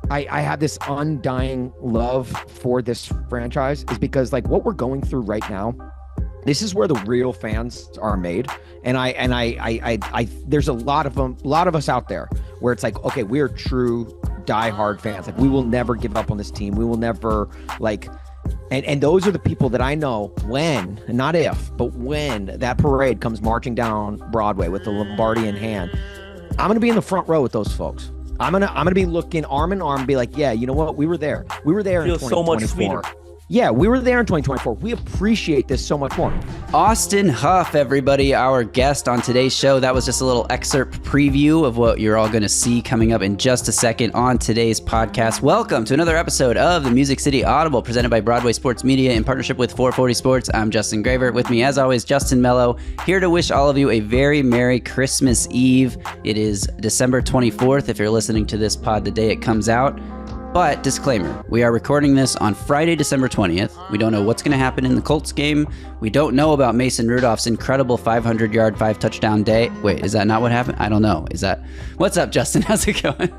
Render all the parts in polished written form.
I have this undying love for this franchise is because like what we're going through right now, this is where the real fans are made. And I there's a lot of us out there where it's like, okay, we're true diehard fans. Like we will never give up on this team. We will never like, and those are the people that I know when, not if, but when that parade comes marching down Broadway with the Lombardi in hand, I'm going to be in the front row with those folks. I'm gonna be looking arm in arm and be like, yeah, you know what? We were there. We were there in 2024. So much sweeter. Yeah, we were there in 2024. We appreciate this so much more. Austin Huff, everybody, our guest on today's show. That was just a little excerpt preview of what you're all going to see coming up in just a second on today's podcast. Welcome to another episode of the Music City Audible, presented by Broadway Sports Media in partnership with 440 Sports. I'm Justin Graver. With me, as always, Justin Melo, here to wish all of you a very Merry Christmas Eve. It is December 24th. If you're listening to this pod the day it comes out. But disclaimer, we are recording this on Friday, December 20th. We don't know what's going to happen in the Colts game. We don't know about Mason Rudolph's incredible 500-yard, 5-touchdown day. Wait, is that not what happened? I don't know. Is that... What's up, Justin? How's it going?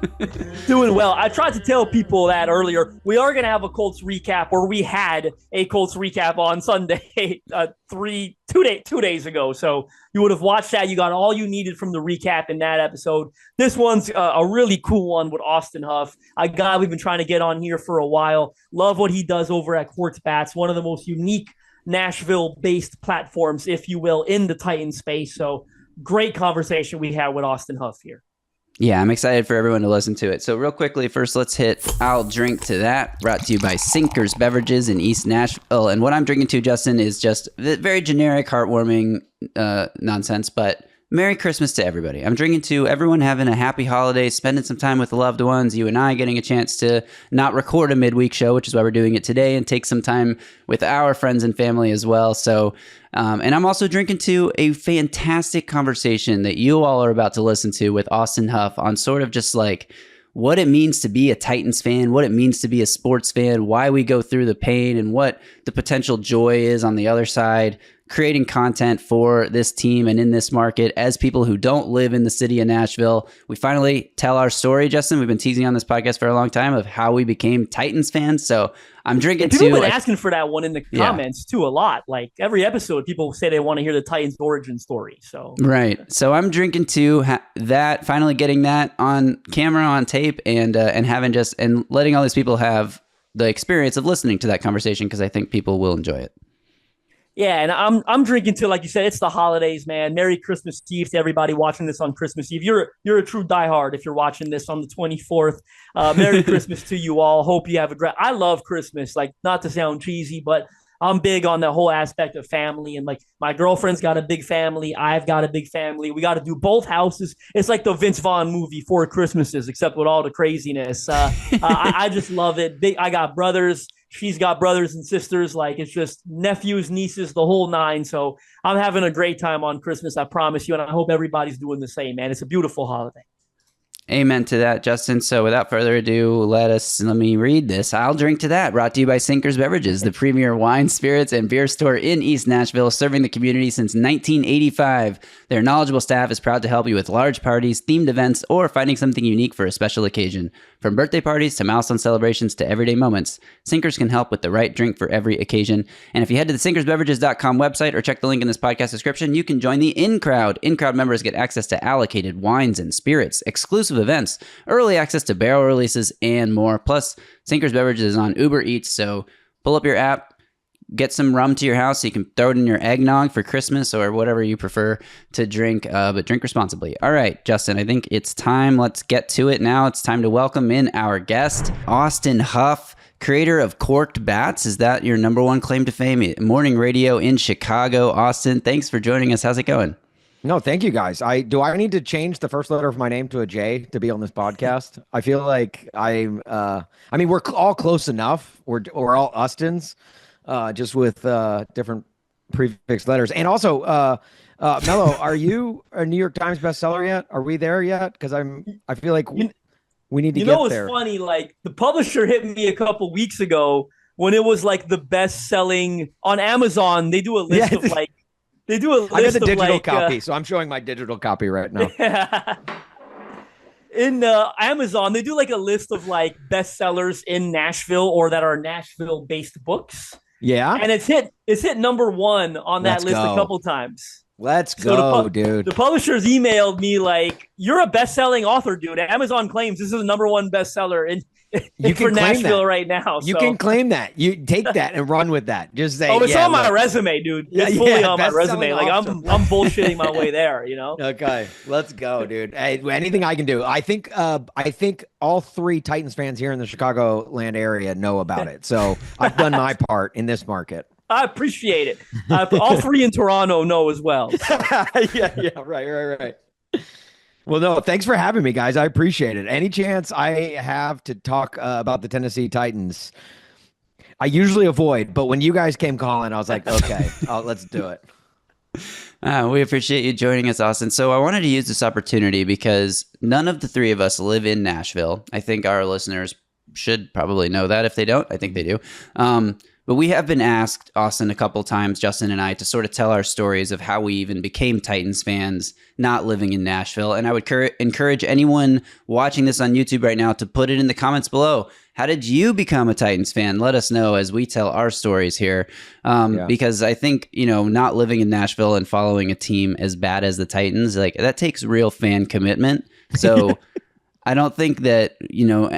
Doing well. I tried to tell people that earlier. We are going to have a Colts recap, or we had a Colts recap on Sunday, 2 days ago. So you would have watched that. You got all you needed from the recap in that episode. This one's a really cool one with Austin Huff, a guy we've been trying to get on here for a while. Love what he does over at Korked Bats, one of the most unique Nashville-based platforms, if you will, in the Titan space. So great conversation we had with Austin Huff here. Yeah, I'm excited for everyone to listen to it. So real quickly, first let's hit I'll Drink to That, brought to you by Sinkers Beverages in East Nashville. And what I'm drinking to, Justin, is just very generic, heartwarming nonsense, but Merry Christmas to everybody. I'm drinking to everyone having a happy holiday, spending some time with the loved ones, you and I getting a chance to not record a midweek show, which is why we're doing it today, and take some time with our friends and family as well. So, and I'm also drinking to a fantastic conversation that you all are about to listen to with Austin Huff on sort of just like what it means to be a Titans fan, what it means to be a sports fan, why we go through the pain, and what the potential joy is on the other side, creating content for this team and in this market as people who don't live in the city of Nashville. We finally tell our story, Justin. We've been teasing on this podcast for a long time of how we became Titans fans. So I'm drinking people have been asking for that one in the comments too a lot. Like every episode, people say they want to hear the Titans origin story. So right. So I'm drinking to that, finally getting that on camera, on tape, and having and letting all these people have the experience of listening to that conversation, because I think people will enjoy it. Yeah, and I'm drinking to, like you said, it's the holidays, man. Merry Christmas Eve to everybody watching this on Christmas Eve. You're a true diehard if you're watching this on the 24th. Merry Christmas to you all. Hope you have a great. I love Christmas. Like, not to sound cheesy, but I'm big on the whole aspect of family. And like, my girlfriend's got a big family. I've got a big family. We got to do both houses. It's like the Vince Vaughn movie, Four Christmases, except with all the craziness. I just love it. I got brothers. She's got brothers and sisters. Like, it's just nephews, nieces, the whole nine. So I'm having a great time on Christmas, I promise you. And I hope everybody's doing the same, man. It's a beautiful holiday. Amen to that, Justin. So without further ado, let me read this. I'll Drink to That, brought to you by Sinkers Beverages, the premier wine, spirits, and beer store in East Nashville, serving the community since 1985. Their knowledgeable staff is proud to help you with large parties, themed events, or finding something unique for a special occasion. From birthday parties to milestone celebrations to everyday moments, Sinkers can help with the right drink for every occasion. And if you head to the sinkersbeverages.com website or check the link in this podcast description, you can join the In-Crowd. In-Crowd members get access to allocated wines and spirits, exclusive events, early access to barrel releases, and more. Plus, Sinkers Beverages is on Uber Eats, so pull up your app, get some rum to your house so you can throw it in your eggnog for Christmas or whatever you prefer to drink, but drink responsibly. All right, Justin, I think it's time. Let's get to it now. It's time to welcome in our guest, Austin Huff, creator of Korked Bats. Is that your number one claim to fame? Morning radio in Chicago. Austin, thanks for joining us. How's it going? No, thank you guys. Do I need to change the first letter of my name to a J to be on this podcast? I feel like we're all close enough. We're all Austins, just with different prefix letters. And also, Melo, are you a New York Times bestseller yet? Are we there yet? Because I feel like we need to get there. You know, it's funny. Like, the publisher hit me a couple weeks ago when it was like the best selling on Amazon. They do a list of like. They do a list. I got the digital copy, so I'm showing my digital copy right now. in Amazon, they do like a list of like bestsellers in Nashville or that are Nashville based books. Yeah. And it's hit number one on that Let's list a go. couple times. Let's So go, dude. the publishers emailed me like, "You're a best-selling author, dude. Amazon claims this is the number one bestseller in You for can claim Nashville that. right now." You So, can claim that. You take that and run with that. Just say, oh, it's yeah, on my look. resume, dude. Yeah, It's fully yeah, on my best-selling resume. Like author. I'm bullshitting my way there. You know. Okay, let's go, dude. Hey, anything I can do. I think all three Titans fans here in the Chicagoland area know about it. So I've done my part in this market. I appreciate it. All three in Toronto know as well. So. Yeah, right. Well, no, thanks for having me, guys. I appreciate it. Any chance I have to talk about the Tennessee Titans, I usually avoid, but when you guys came calling, I was like, okay, let's do it. We appreciate you joining us, Austin. So I wanted to use this opportunity because none of the three of us live in Nashville. I think our listeners should probably know that. If they don't, I think they do. But we have been asked, Austin, a couple times, Justin and I, to sort of tell our stories of how we even became Titans fans not living in Nashville. And I would encourage anyone watching this on YouTube right now to put it in the comments below. How did you become a Titans fan? Let us know as we tell our stories here. Because I think, not living in Nashville and following a team as bad as the Titans, like that takes real fan commitment. So I don't think that,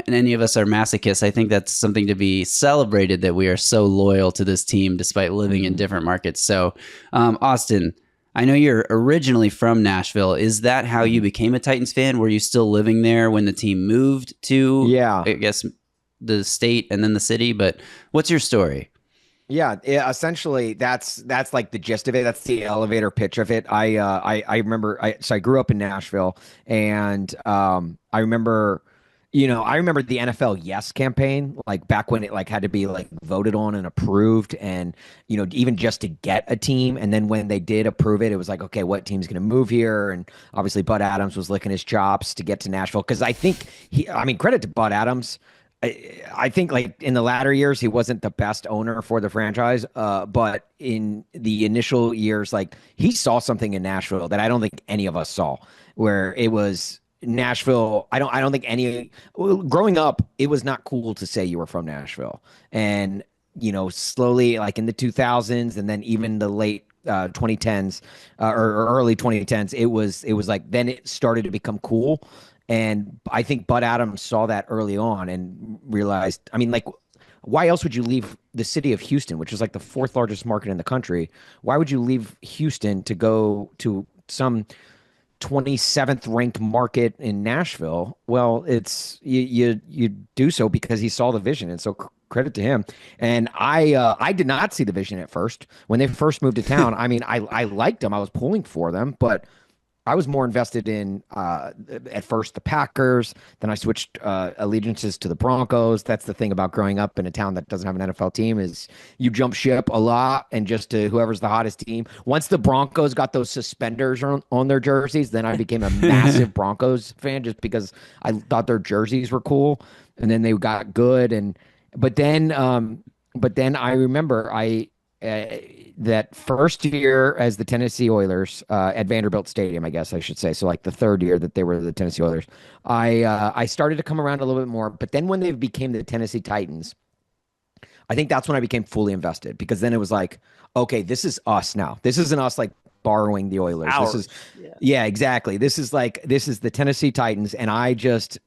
any of us are masochists. I think that's something to be celebrated, that we are so loyal to this team despite living in different markets. So, Austin, I know you're originally from Nashville. Is that how you became a Titans fan? Were you still living there when the team moved to, I guess, the state and then the city? But what's your story? Yeah, essentially that's like the gist of it. That's the elevator pitch of it. I remember I grew up in Nashville, and I remember the NFL Yes campaign, like back when it like had to be like voted on and approved, and even just to get a team. And then when they did approve it, it was like, okay, what team's going to move here? And obviously Bud Adams was licking his chops to get to Nashville, because I think credit to Bud Adams. I think like in the latter years, he wasn't the best owner for the franchise. But in the initial years, like he saw something in Nashville that I don't think any of us saw, where it was Nashville. I don't think growing up, it was not cool to say you were from Nashville. And, slowly like in the 2000s and then even the late 2010s or early 2010s, it was like, then it started to become cool. And I think Bud Adams saw that early on and realized, why else would you leave the city of Houston, which is like the fourth largest market in the country? Why would you leave Houston to go to some 27th ranked market in Nashville? Well, it's you do so because he saw the vision. And so credit to him. And I did not see the vision at first. When they first moved to town, I liked them. I was pulling for them, but I was more invested in, at first, the Packers. Then I switched allegiances to the Broncos. That's the thing about growing up in a town that doesn't have an NFL team, is you jump ship a lot and just to whoever's the hottest team. Once the Broncos got those suspenders on their jerseys, then I became a massive Broncos fan just because I thought their jerseys were cool. And then they got good. But then I remember that first year as the Tennessee Oilers at Vanderbilt Stadium, I guess I should say. So like the third year that they were the Tennessee Oilers, I started to come around a little bit more. But then when they became the Tennessee Titans, I think that's when I became fully invested, because then it was like, okay, this is us now. This isn't us like borrowing the Oilers. Ours. This is yeah, exactly. This is the Tennessee Titans, and I just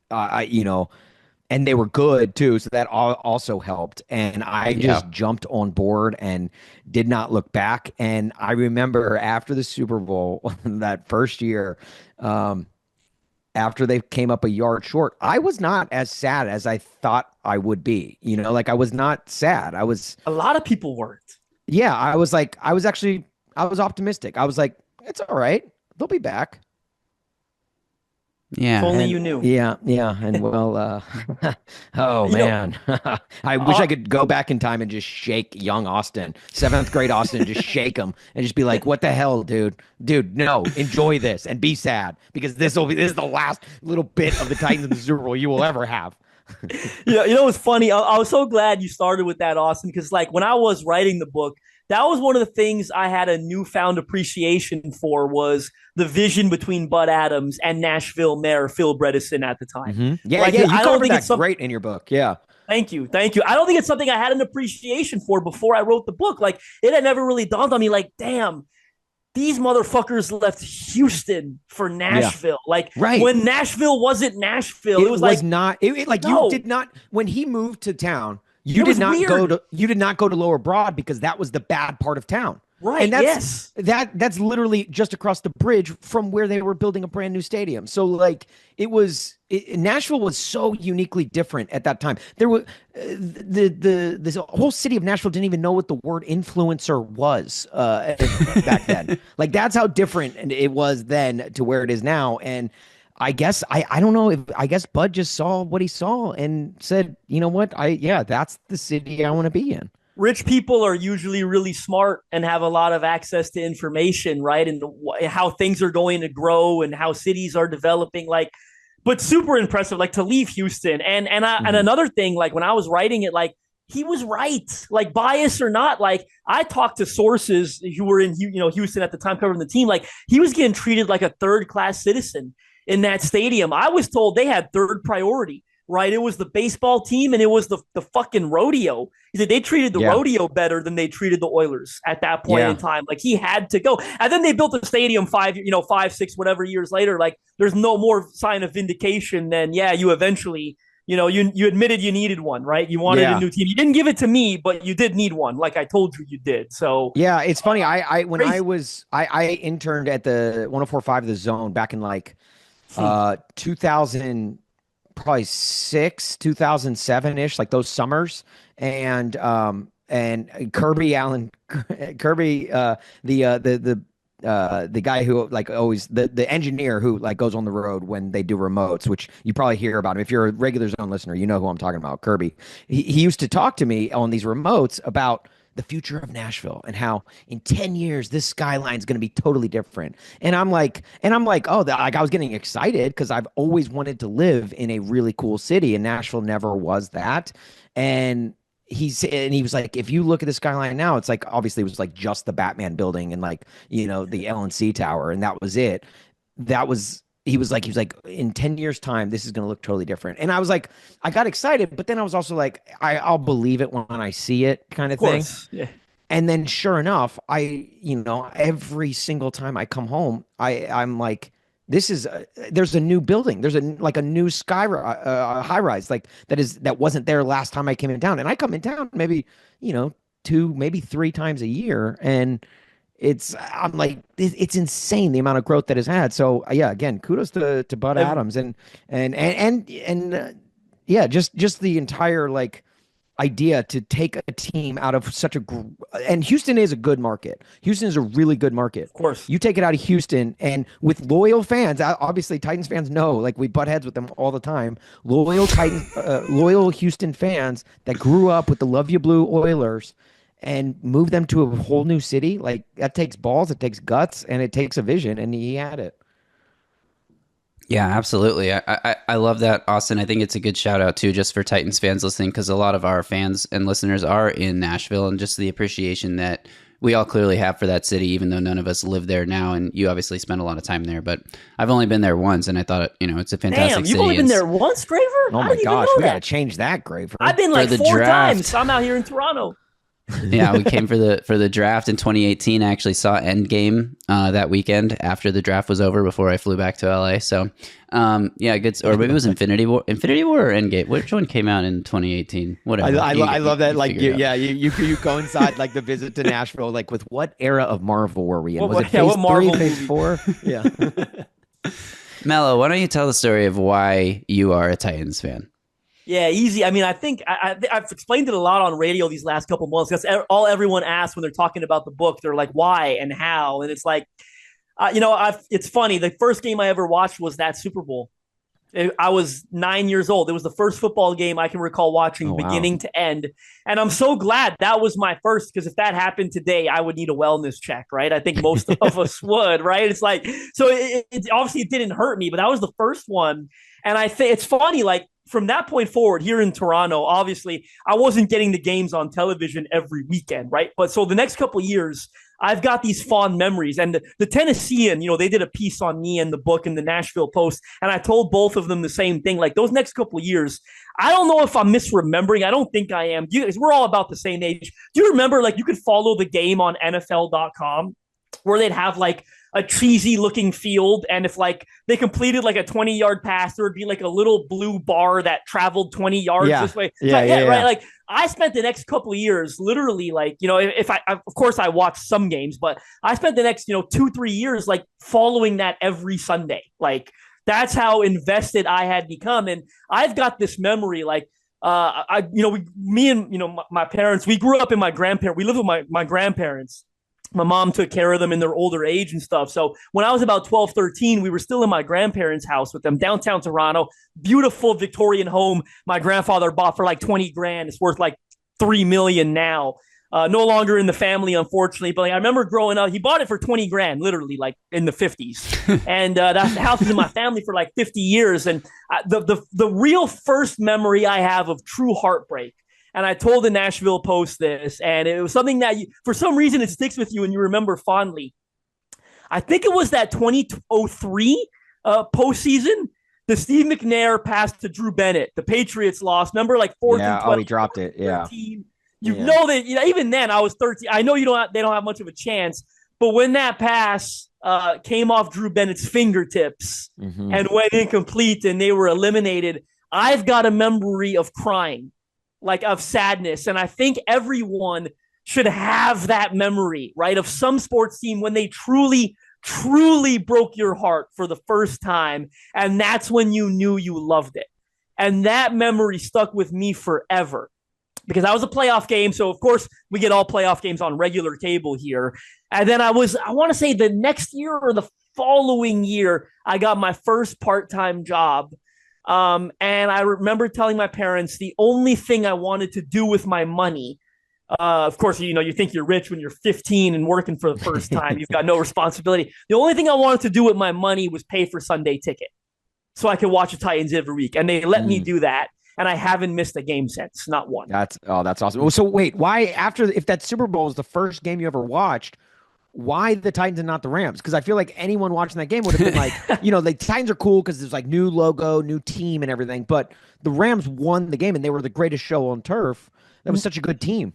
and they were good too, so that also helped. And I just jumped on board and did not look back. And I remember after the Super Bowl that first year, after they came up a yard short, I was not as sad as I thought I would be. Like I was not sad. A lot of people weren't. Yeah, I was optimistic. I was like, it's all right. They'll be back. Yeah. If only you knew. Yeah. And well, man, I wish I could go back in time and just shake young Austin, 7th grade Austin, just shake him and just be like, what the hell, dude, no, enjoy this and be sad, because this is the last little bit of the Titans in the Super Bowl you will ever have. What's funny? I was so glad you started with that, Austin, because like when I was writing the book, that was one of the things I had a newfound appreciation for, was the vision between Bud Adams and Nashville Mayor Phil Bredesen at the time. Mm-hmm. Yeah, like, yeah, you I don't covered think that it's something. great in your book. Yeah. Thank you. Thank you. I don't think it's something I had an appreciation for before I wrote the book. Like, it had never really dawned on me, like, damn, these motherfuckers left Houston for Nashville. Like, right. when Nashville wasn't Nashville, it was like not. Like, no. you did not, when he moved to town, you did not go to Lower Broad, because that was the bad part of town. Right. And that's literally just across the bridge from where they were building a brand new stadium. So like Nashville was so uniquely different at that time. There was the whole city of Nashville didn't even know what the word influencer was back then. Like, that's how different it was then to where it is now. And I guess I don't know, I guess Bud just saw what he saw and said, you know what, that's the city I want to be in. Rich people are usually really smart and have a lot of access to information, right? And how things are going to grow and how cities are developing. Like, but super impressive, like, to leave Houston. And another thing, like, when I was writing it, like, he was right, like, bias or not. Like, I talked to sources who were in, Houston at the time, covering the team. Like, he was getting treated like a third-class citizen in that stadium. I was told they had third priority. Right, it was the baseball team and it was the fucking rodeo. He said they treated the rodeo better than they treated the Oilers at that point in time. Like, he had to go, and then they built a stadium 5, 6, whatever years later. Like, there's no more sign of vindication than you eventually, you admitted you needed one, right? You wanted a new team. You didn't give it to me, but you did need one. Like I told you did. So yeah, it's funny. I interned at the 104.5 The Zone back in like 2000. Probably 2007 ish, like those summers. And Kirby, the guy who like always the engineer who like goes on the road when they do remotes, which you probably hear about him. If you're a regular Zone listener, you know who I'm talking about, Kirby. He used to talk to me on these remotes about the future of Nashville and how in 10 years this skyline is going to be totally different. And I'm like, oh, like I was getting excited because I've always wanted to live in a really cool city, and Nashville never was that. And he was like, if you look at the skyline now, it's like, obviously it was like just the Batman building and like, the LNC tower, and that was it. He was like, in 10 years time, this is going to look totally different. And I was like, I got excited, but then I was also like, I'll believe it when I see it, kind of thing. Yeah. And then sure enough, every single time I come home, I'm like, there's a new building. There's a new high rise, like that wasn't there last time I came in town. And I come in town maybe, 2, maybe 3 times a year. And I'm like, it's insane the amount of growth that has had. So yeah, again, kudos to Bud Adams and just the entire like idea to take a team out of such and Houston is a good market. Houston is a really good market. Of course, you take it out of Houston and with loyal fans, obviously Titans fans know, like we butt heads with them all the time. Loyal Houston fans that grew up with the Love You Blue Oilers. And move them to a whole new city, like that takes balls, it takes guts, and it takes a vision, and he had it. Yeah, absolutely. I love that, Austin. I think it's a good shout out too, just for Titans fans listening, because a lot of our fans and listeners are in Nashville, and just the appreciation that we all clearly have for that city, even though none of us live there now. And you obviously spend a lot of time there, but I've only been there once, and I thought, it's a fantastic city. You've only been there once, Graver? Oh my gosh, we got to change that, Graver. I've been like 4 times. I'm out here in Toronto. Yeah, we came for the draft in 2018. I actually saw Endgame that weekend after the draft was over, before I flew back to LA. So, good. Or maybe it was Infinity War or Endgame. Which one came out in 2018? Whatever. I love that. Like, you coincide like the visit to Nashville. Like, with what era of Marvel were we in? Was it Phase 3, Phase 4? Yeah. Melo, why don't you tell the story of why you are a Titans fan? Yeah, easy. I mean, I think I've explained it a lot on radio these last couple months. That's all everyone asks when they're talking about the book. They're like, why and how? And it's like, it's funny. The first game I ever watched was that Super Bowl. I was 9 years old. It was the first football game I can recall watching beginning to end. And I'm so glad that was my first, because if that happened today, I would need a wellness check, right? I think most of us would, right? It's like, so it obviously it didn't hurt me, but that was the first one. And I think it's funny, like, from that point forward here in Toronto, obviously I wasn't getting the games on television every weekend, right? But so the next couple of years, I've got these fond memories. And the Tennessean, they did a piece on me in the book in the Nashville Post, and I told both of them the same thing. Like those next couple of years, I don't know if I'm misremembering. I don't think I am. We're all about the same age. Do you remember like you could follow the game on NFL.com where they'd have like a cheesy looking field, and if like they completed like a 20-yard pass, there would be like a little blue bar that traveled 20 yards this way. Right. Like I spent the next couple of years literally like, if I of course I watched some games, but I spent the next 2-3 years like following that every Sunday. Like that's how invested I had become. And I've got this memory like me and my parents, we grew up in we lived with my grandparents. My mom took care of them in their older age and stuff. So when I was about 12, 13, we were still in my grandparents' house with them, downtown Toronto, beautiful Victorian home. My grandfather bought for like 20 grand. It's worth like 3 million now. No longer in the family, unfortunately. But like, I remember growing up, he bought it for 20 grand, literally like in the 50s. And that house was in my family for like 50 years. And the real first memory I have of true heartbreak, and I told the Nashville Post this, and it was something that for some reason it sticks with you and you remember fondly. I think it was that 2003 postseason. The Steve McNair pass to Drew Bennett. The Patriots lost. Remember, like 4th and 12. Oh, he dropped it. Yeah. 13. Know that even then I was 13. I know they don't have much of a chance, but when that pass came off Drew Bennett's fingertips and went incomplete and they were eliminated, I've got a memory of crying. Like of sadness. And I think everyone should have that memory, right? Of some sports team when they truly, truly broke your heart for the first time. And that's when you knew you loved it. And that memory stuck with me forever because that was a playoff game. So of course we get all playoff games on regular cable here. And then I want to say the next year or the following year, I got my first part-time job. And I remember telling my parents the only thing I wanted to do with my money, of course, you think you're rich when you're 15 and working for the first time. You've got no responsibility. The only thing I wanted to do with my money was pay for Sunday ticket so I could watch the Titans every week. And they let me do that. And I haven't missed a game since, not one. That's awesome. So wait, why if that Super Bowl is the first game you ever watched, why the Titans and not the Rams? Because I feel like anyone watching that game would have been like, the Titans are cool because there's like new logo, new team and everything. But the Rams won the game and they were the greatest show on turf. That was such a good team.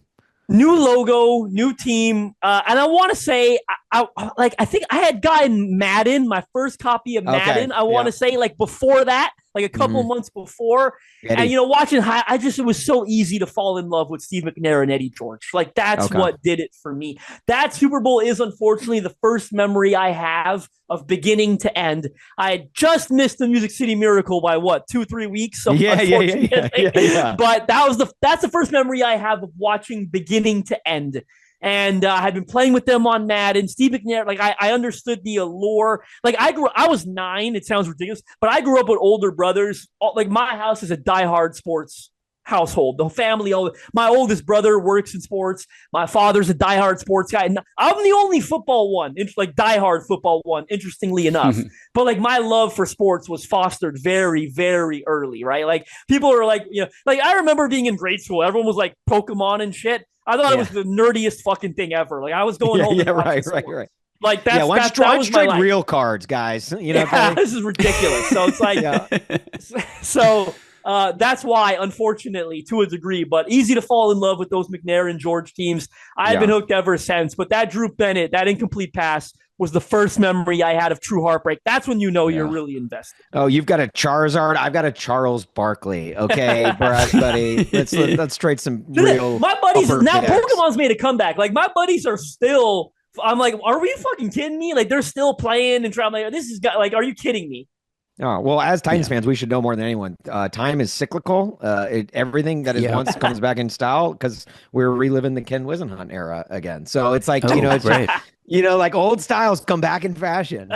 New logo, new team. And I want to say, I think I had gotten Madden, my first copy of Madden. I want to say like before that, like a couple months before. And, watching it was so easy to fall in love with Steve McNair and Eddie George. Like that's what did it for me. That Super Bowl is unfortunately the first memory I have of beginning to end. I had just missed the Music City Miracle by 2-3 weeks. So yeah. But that's the first memory I have of watching beginning to end. And I had been playing with them on Madden. Steve McNair, like I understood the allure. Like I was 9. It sounds ridiculous, but I grew up with older brothers. Like my house is a diehard sports household. The family, my oldest brother works in sports. My father's a diehard sports guy. And I'm the only football one, like diehard football one, interestingly enough. But like my love for sports was fostered very, very early, right? Like people are like, like I remember being in grade school. Everyone was like Pokemon and shit. I thought it was the nerdiest fucking thing ever. Like I was going home. Right. Like that was trade real cards, guys. This is ridiculous. So it's like, that's why, unfortunately, to a degree, but easy to fall in love with those McNair and George teams. I've been hooked ever since. But that Drew Bennett, that incomplete pass, was the first memory I had of true heartbreak. That's when you're really invested. Oh, you've got a Charizard. I've got a Charles Barkley. Okay, buddy. Let's trade some real. My buddies now. Pokemon's made a comeback. Like my buddies are still. I'm like, are we fucking kidding me? Like they're still playing and trying. Like this is like, are you kidding me? Oh, well, as Titans fans, we should know more than anyone. Time is cyclical. Everything that is once comes back in style because we're reliving the Ken Wisenhunt era again. So it's like, it's great. Like old styles come back in fashion.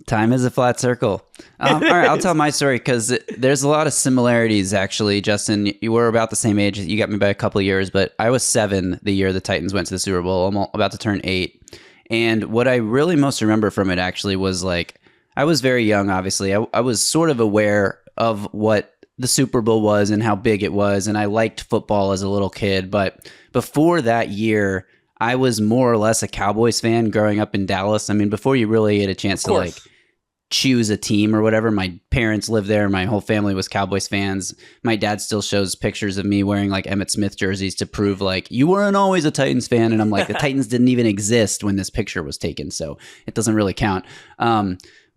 Time is a flat circle. All right, I'll tell my story because there's a lot of similarities, actually. Justin, you were about the same age. You got me by a couple of years, but I was 7 the year the Titans went to the Super Bowl. I'm about to turn 8. And what I really most remember from it actually was like, I was very young, obviously. I was sort of aware of what the Super Bowl was and how big it was, and I liked football as a little kid. But before that year, I was more or less a Cowboys fan growing up in Dallas. I mean, before you really had a chance to like choose a team or whatever, my parents lived there. My whole family was Cowboys fans. My dad still shows pictures of me wearing like Emmitt Smith jerseys to prove like you weren't always a Titans fan. And I'm like, the Titans didn't even exist when this picture was taken, so it doesn't really count.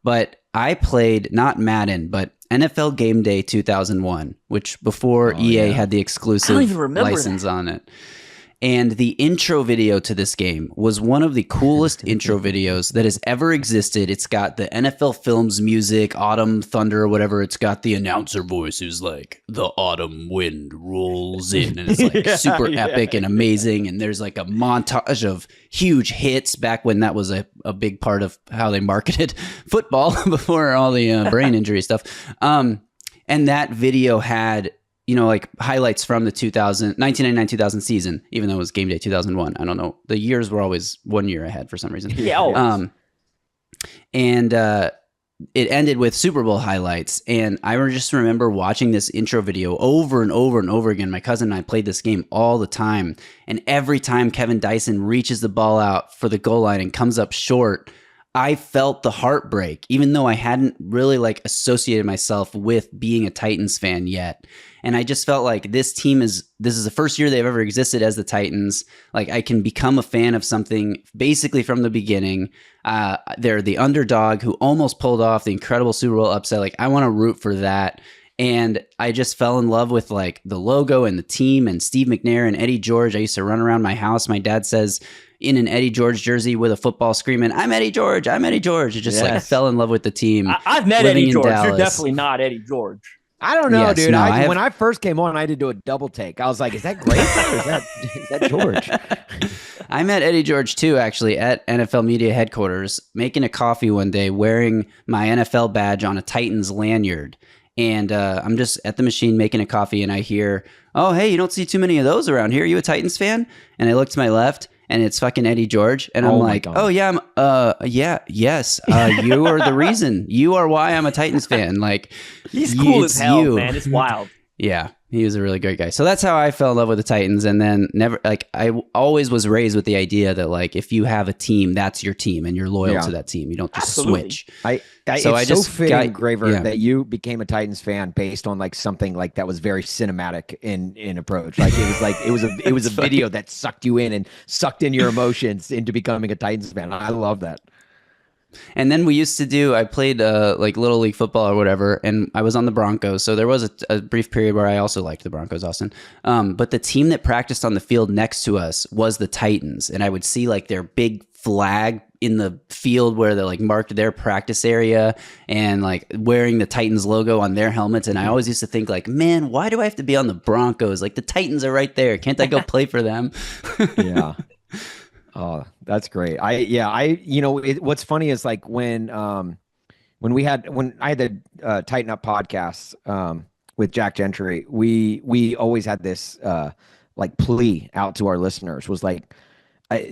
But I played not Madden, but NFL Game Day 2001, which before EA had the exclusive license on it. And the intro video to this game was one of the coolest intro videos that has ever existed. It's got the NFL Films music, Autumn Thunder or whatever. It's got the announcer voice who's like, the autumn wind rolls in. And it's like super epic and amazing. And there's like a montage of huge hits back when that was a big part of how they marketed football before all the brain injury stuff. And that video had, you know, like highlights from the 1999-2000 season, even though it was Game Day 2001. I don't know. The years were always 1 year ahead for some reason. Yeah. Always. And it ended with Super Bowl highlights. And I just remember watching this intro video over and over and over again. My cousin and I played this game all the time. And every time Kevin Dyson reaches the ball out for the goal line and comes up short, I felt the heartbreak, even though I hadn't really like associated myself with being a Titans fan yet. And I just felt like this is the first year they've ever existed as the Titans. Like I can become a fan of something basically from the beginning. They're the underdog who almost pulled off the incredible Super Bowl upset. Like I want to root for that. And I just fell in love with like the logo and the team and Steve McNair and Eddie George. I used to run around my house. My dad says in an Eddie George jersey with a football screaming, "I'm Eddie George, I'm Eddie George." It just like I fell in love with the team. I've met Eddie George. You're definitely not Eddie George. I don't know, dude. When I first came on, I had to do a double take. I was like, is that Graver or is that George? I met Eddie George too, actually, at NFL Media headquarters, making a coffee one day, wearing my NFL badge on a Titans lanyard. And I'm just at the machine making a coffee, and I hear, "Oh, hey, you don't see too many of those around here. Are you a Titans fan?" And I look to my left, and it's fucking Eddie George. And I'm like, "Oh, yeah, yes. You are the reason. You are why I'm a Titans fan." Like, he's cool as hell, man. It's wild. Yeah, he was a really great guy. So that's how I fell in love with the Titans. And then I always was raised with the idea that like, if you have a team, that's your team and you're loyal to that team. You don't just switch. It's so fitting, Graver, that you became a Titans fan based on like something like that was very cinematic in approach. Like it was a video that sucked you in and sucked in your emotions into becoming a Titans fan. I love that. And then I played like Little League football or whatever, and I was on the Broncos. So there was a brief period where I also liked the Broncos, Austin. But the team that practiced on the field next to us was the Titans. And I would see like their big flag in the field where they like marked their practice area and like wearing the Titans logo on their helmets. And I always used to think like, man, why do I have to be on the Broncos? Like the Titans are right there. Can't I go play for them? Yeah. Oh, that's great. What's funny is like when I had the Tighten Up podcast with Jack Gentry, we always had this like plea out to our listeners was like,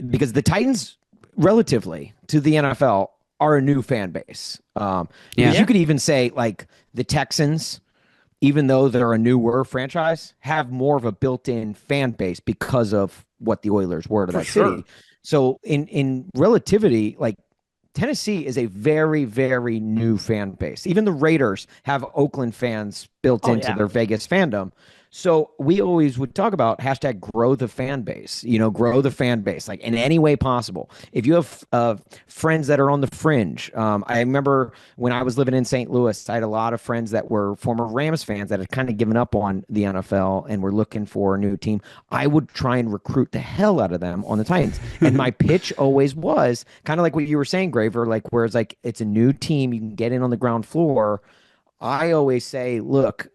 because the Titans relatively to the NFL are a new fan base. You could even say like the Texans, even though they're a newer franchise, have more of a built-in fan base because of what the Oilers were to that city. So in relativity, like Tennessee is a very, very new fan base. Even the Raiders have Oakland fans built into their Vegas fandom. So we always would talk about hashtag grow the fan base, grow the fan base, like in any way possible. If you have friends that are on the fringe, I remember when I was living in St. Louis, I had a lot of friends that were former Rams fans that had kind of given up on the NFL and were looking for a new team. I would try and recruit the hell out of them on the Titans. And my pitch always was kind of like what you were saying, Graver, like where it's like, it's a new team. You can get in on the ground floor. I always say, look,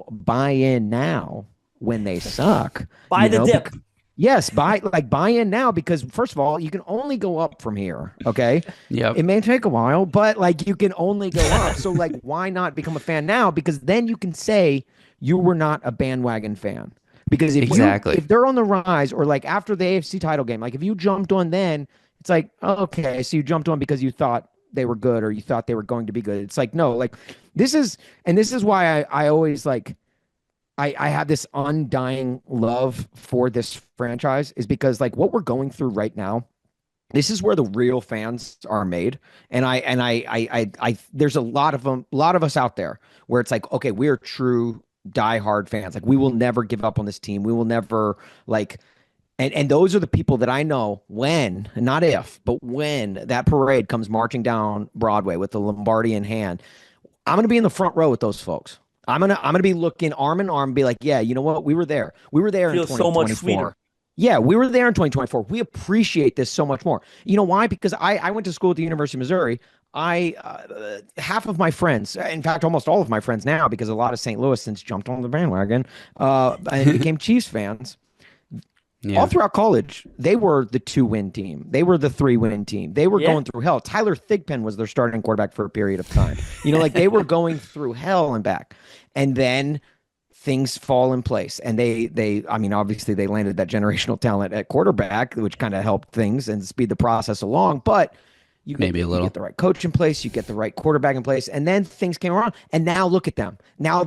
buy in now when they suck. Buy the dip. Yes, buy in now because first of all, you can only go up from here. Okay. Yeah. It may take a while, but like you can only go up. So like, why not become a fan now? Because then you can say you were not a bandwagon fan. Because if they're on the rise or like after the AFC title game, like if you jumped on then, it's like, okay, so you jumped on because you thought they were good or you thought they were going to be good. It's like, no, like this is why I always like, I have this undying love for this franchise is because like what we're going through right now, this is where the real fans are made. And there's a lot of them, a lot of us out there where it's like, okay, we're true diehard fans. Like we will never give up on this team. We will never like, and those are the people that I know when, not if, but when that parade comes marching down Broadway with the Lombardi in hand, I'm going to be in the front row with those folks. I'm gonna be looking arm in arm, and be like, yeah, you know what? We were there. We were there in Feels so much 2024. sweeter. Yeah, we were there in 2024. We appreciate this so much more. You know why? Because I went to school at the University of Missouri. Half of my friends, in fact, almost all of my friends now, because a lot of St. Louisans jumped on the bandwagon and became Chiefs fans. Yeah. All throughout college, they were the 2-win team. They were the 3-win team. They were going through hell. Tyler Thigpen was their starting quarterback for a period of time. You know, like they were going through hell and back. And then things fall in place. And I mean, obviously they landed that generational talent at quarterback, which kind of helped things and speed the process along. But you Maybe a little. You get the right coach in place, you get the right quarterback in place, and then things came around. And now look at them. Now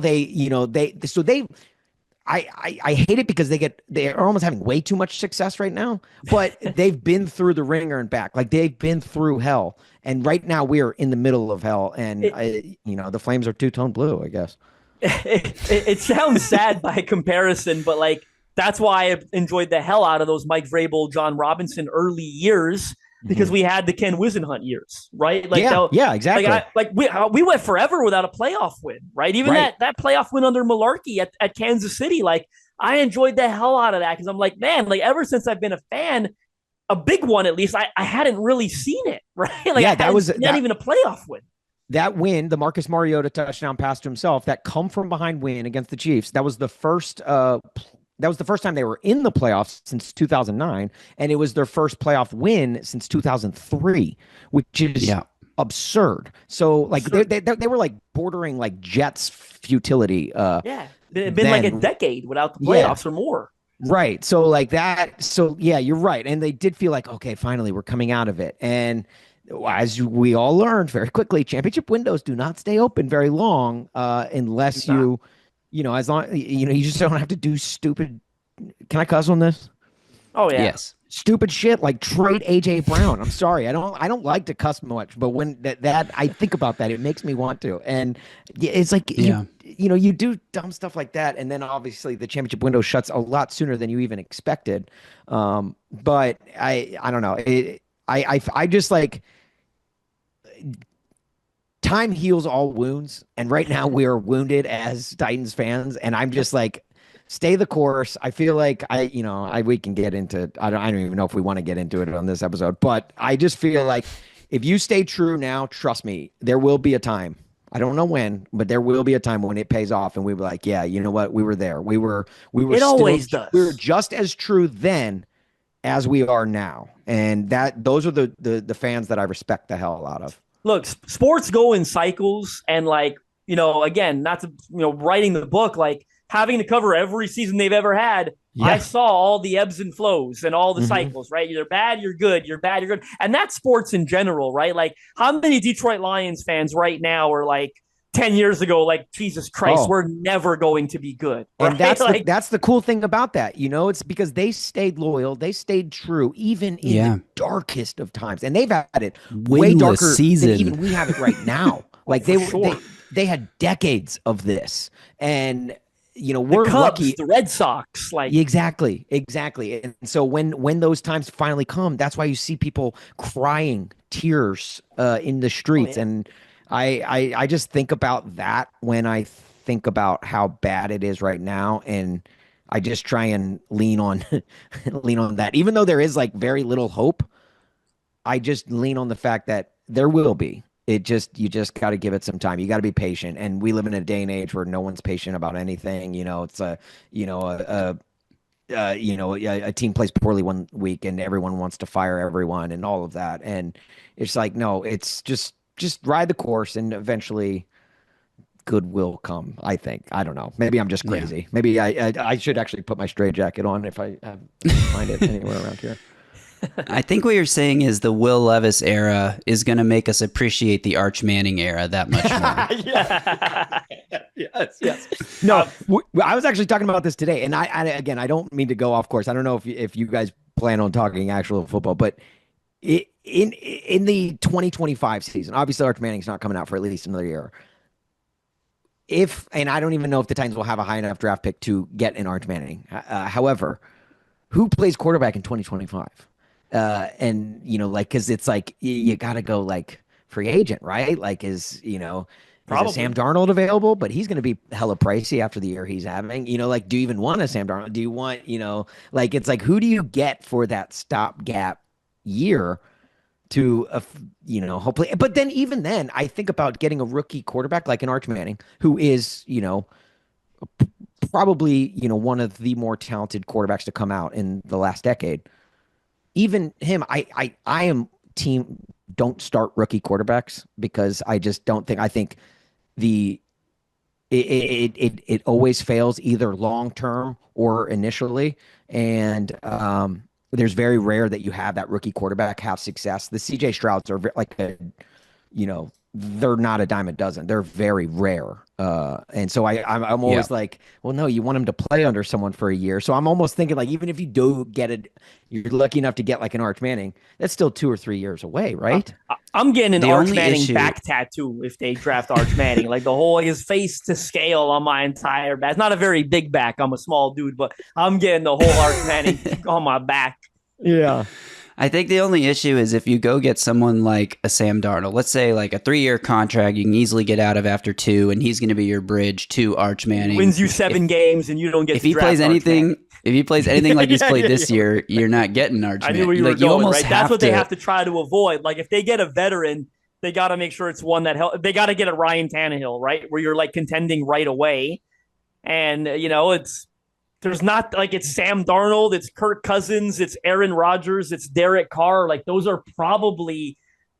I hate it because they're almost having way too much success right now, but they've been through the ringer and back. Like they've been through hell. And right now we're in the middle of hell. And the Flames are two-tone blue, I guess. It sounds sad by comparison, but like that's why I enjoyed the hell out of those Mike Vrabel, John Robinson early years, because we had the Ken Whisenhunt years, right? Like yeah, exactly. We went forever without a playoff win, right? Even that playoff win under Malarkey at Kansas City, like I enjoyed the hell out of that because I'm like, man, like ever since I've been a fan, a big one at least, I hadn't really seen it, right? Like yeah, not even a playoff win. That win, the Marcus Mariota touchdown pass to himself, that come from behind win against the Chiefs, that was the first time they were in the playoffs since 2009, and it was their first playoff win since 2003, which is absurd. So like they were like bordering like Jets futility. It'd been like a decade without the playoffs or more. Right. So like that. So yeah, you're right. And they did feel like, okay, finally we're coming out of it. And as we all learned very quickly, championship windows do not stay open very long unless as long you just don't have to do stupid. Can I cuss on this? Oh yeah. Yes. Stupid shit like trade AJ Brown. I'm sorry. I don't like to cuss much, but when that I think about that, it makes me want to. And it's like you do dumb stuff like that, and then obviously the championship window shuts a lot sooner than you even expected. But I don't know. I just like. Time heals all wounds, and right now we are wounded as Titans fans, and I'm just like, stay the course. I feel like we can get into. I don't even know if we want to get into it on this episode, but I just feel like if you stay true now, trust me, there will be a time. I don't know when, but there will be a time when it pays off, and we were like, yeah, you know what, we were there. We were. It always does. We were just as true then as we are now, and those are the fans that I respect the hell out of. Look, sports go in cycles, and like, again, not to, writing the book, like having to cover every season they've ever had. Yeah. I saw all the ebbs and flows and all the cycles, right? You're bad, you're good, you're bad, you're good. And that's sports in general, right? Like how many Detroit Lions fans right now are like 10 years ago, like, Jesus Christ, we're never going to be good. Right? And that's the cool thing about that. It's because they stayed loyal. They stayed true, even in the darkest of times. And they've had it way darker season than even we have it right now. Like they had decades of this. And, we're the Cubs, lucky. The Red Sox. Like Exactly. And so when those times finally come, that's why you see people crying tears in the streets. And I just think about that when I think about how bad it is right now, and I just try and lean on that. Even though there is like very little hope, I just lean on the fact that there will be. You just got to give it some time. You got to be patient, and we live in a day and age where no one's patient about anything. It's a team plays poorly one week and everyone wants to fire everyone and all of that, and it's like, no, it's just ride the course, and eventually good will come, I think. I don't know. Maybe I'm just crazy. Yeah. Maybe I should actually put my straitjacket on if I find it anywhere around here. I think what you're saying is the Will Levis era is going to make us appreciate the Arch Manning era that much more. Yeah. Yes. No, I was actually talking about this today, and again, I don't mean to go off course. I don't know if you guys plan on talking actual football, but in the 2025 season, obviously Arch Manning's not coming out for at least another year. And I don't even know if the Titans will have a high enough draft pick to get an Arch Manning. However, who plays quarterback in 2025? And like, cause it's like, you gotta go like free agent, right? Like is Probably. a Sam Darnold available, but he's going to be hella pricey after the year he's having, like, do you even want a Sam Darnold? Do you want, like, it's like, who do you get for that stopgap year to, hopefully, but then even then I think about getting a rookie quarterback like an Arch Manning, who is, probably, one of the more talented quarterbacks to come out in the last decade. Even him, I am team don't start rookie quarterbacks because I just don't think, I think it always fails either long term or initially. And there's very rare that you have that rookie quarterback have success. The CJ Strouds are like they're not a dime a dozen. They're very rare. And so I'm always like, well, no, you want him to play under someone for a year. So I'm almost thinking like, even if you do get it, you're lucky enough to get like an Arch Manning, that's still 2 or 3 years away, right? I'm getting an The Arch only Manning issue- back tattoo if they draft Arch Manning. Like the whole his face to scale on my entire back. It's not a very big back. I'm a small dude, but I'm getting the whole Arch Manning on my back. Yeah. I think the only issue is if you go get someone like a Sam Darnold, let's say like a 3-year contract you can easily get out of after 2, and he's going to be your bridge to Arch Manning. Wins you 7 games and you don't get if to he draft plays Arch anything. Manning. If he plays anything like he's played this year, you're not getting Arch I Manning. knew where you were like, going, you almost right? That's what they to- have to try to avoid. Like if they get a veteran, they got to make sure it's one that they got to get a Ryan Tannehill, right? Where you're like contending right away. And, there's not like it's Sam Darnold, it's Kirk Cousins, it's Aaron Rodgers, it's Derek Carr. Like those are probably